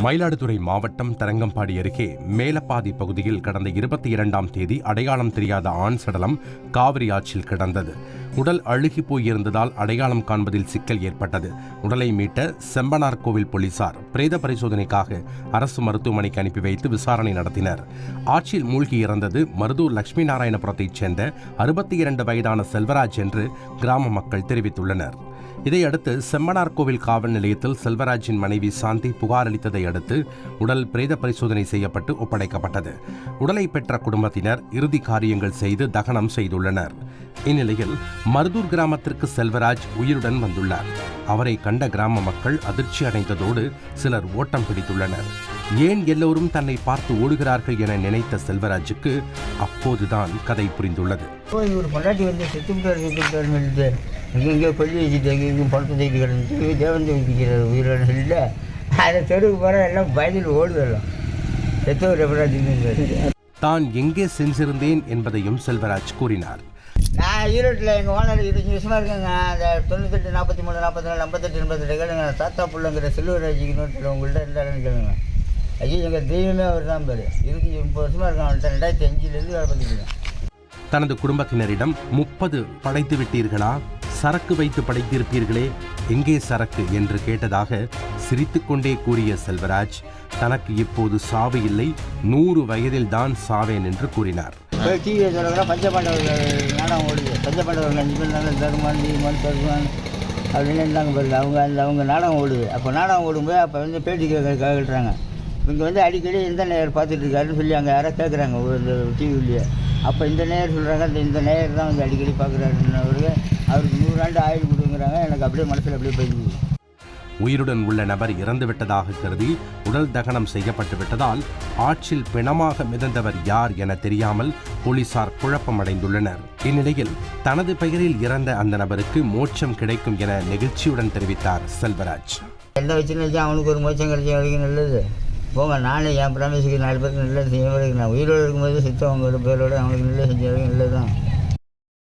மயிலாடுதுறை மாவட்டம் தரங்கம்பாடி அருகே மேலப்பாதி பகுதியில் கடந்த 22ஆம் தேதி அடையாளம் தெரியாத ஆண் சடலம் காவிரி ஆற்றில் கிடந்தது. உடல் அழுகி போயிருந்ததால் அடையாளம் காண்பதில் சிக்கல் ஏற்பட்டது. உடலை மீட்ட செம்பனார் கோவில் போலீசார் பிரேத பரிசோதனைக்காக அரசு மருத்துவமனைக்கு அனுப்பி வைத்து விசாரணை நடத்தினர். ஆற்றில் மூழ்கி இறந்தது மருதூர் லட்சுமி நாராயணபுரத்தைச் சேர்ந்த 62 வயதான செல்வராஜ் என்று கிராம மக்கள் தெரிவித்துள்ளனர். இதையடுத்து செம்மனார் கோவில் காவல் நிலையத்தில் செல்வராஜின் மனைவி சாந்தி புகார் அளித்ததை அடுத்து உடல் பிரேத பரிசோதனை செய்யப்பட்டு ஒப்படைக்கப்பட்டது. உடலை பெற்ற குடும்பத்தினர் இறுதி காரியங்கள் செய்து தகனம் செய்துள்ளனர். இந்நிலையில் மருதூர் கிராமத்திற்கு செல்வராஜ் உயிருடன் வந்துள்ளார். அவரை கண்ட கிராம மக்கள் அதிர்ச்சி அடைந்ததோடு சிலர் ஓட்டம் பிடித்துள்ளனர். ஏன் எல்லோரும் தன்னை பார்த்து ஓடுகிறார்கள் என நினைத்த செல்வராஜுக்கு அப்போதுதான் கதை புரிந்துள்ளது. எங்கெங்கே கொல்லி வச்சுட்டு எங்கெங்கும் பணத்தை தூக்கிட்டு கிடந்துச்சு தேவந்தி வைக்கிறார் உயிரோட இல்லை. அதை தெருவுக்கு போகிற எல்லாம் பயத்தில் ஓடுதெல்லாம் செத்தவர் எப்படா. தான் எங்கே சென்றிருந்தேன் என்பதையும் செல்வராஜ் கூறினார். நான் ஈரோட்டில் எங்கள் ஓனர் 20 வருஷமாக இருக்கேங்க. அந்த 98, 43, 44, 58, 88 கேளுங்க. தாத்தா புள்ளங்கிற செல்வராஜுக்கு நோட்டில் உங்கள்கிட்ட இருந்தாலும் கேளுங்க. ஐயோ எங்கள் தெய்வமே அவர் தான் பேர். 20-30 வருஷமாக இருக்கான். அவன்கிட்ட 2005 வேலை பார்த்துருக்கேன். தனது குடும்பத்தினரிடம் 30 படைத்து விட்டீர்களா, சரக்கு வைத்து படைத்திருப்பீர்களே, எங்கே சரக்கு என்று கேட்டதாக சிரித்துக்கொண்டே கூறிய செல்வராஜ் தனக்கு இப்போது சாவு இல்லை, 100 வயதில் தான் சாவேன் என்று கூறினார். டிவியை சொல்லுற பஞ்சபாண்டவர்கள் நாடகம் ஓடுது. பஞ்சபாண்டவர்கள் 5 பேர் நல்ல தருமான் தீமான் தருமான் அப்படின்னு இருந்தாங்க பாருங்க. அவங்க நாடகம் ஓடுது. அப்போ நாடகம் ஓடும்போது அப்போ பேட்டி கேட்குறாங்க. இங்கே அடிக்கடி எந்த நேயர் பார்த்துட்டு இருக்காருன்னு சொல்லி அங்கே யாராவது கேட்குறாங்க இந்த டிவிலேயே. அப்போ இந்த நேயர் சொல்கிறாங்க, இந்த நேயர் தான் அடிக்கடி பார்க்குறாருன்னு அவருக்கு 100 ஆண்டு ஆயுள் கொடுக்குறாங்க. எனக்கு அப்படியே மனசில் அப்படியே போயிடுது. உயிருடன் உள்ள நபர் இறந்துவிட்டதாக கருதி உடல் தகனம் செய்யப்பட்டு விட்டதால் ஆற்றில் பிணமாக மிதந்தவர் யார் என தெரியாமல் போலீசார் குழப்பமடைந்துள்ளனர். இந்நிலையில் தனது பெயரில் இறந்த அந்த நபருக்கு மோட்சம் கிடைக்கும் என நெகிழ்ச்சியுடன் தெரிவித்தார் செல்வராஜ். எந்த வச்சுன்னு அவனுக்கு ஒரு மோட்சம் கிடைச்ச வரைக்கும் நல்லது போங்க. நானே என் பிரமேசுக்கு 4 பேருக்கு நல்லது செய்ய வரைக்கும் நான் உயிரோடு இருக்கும்போது சித்தவங்களோட பேரோடு அவனுக்கு நல்லது செஞ்ச வரைக்கும் நல்லது தான்.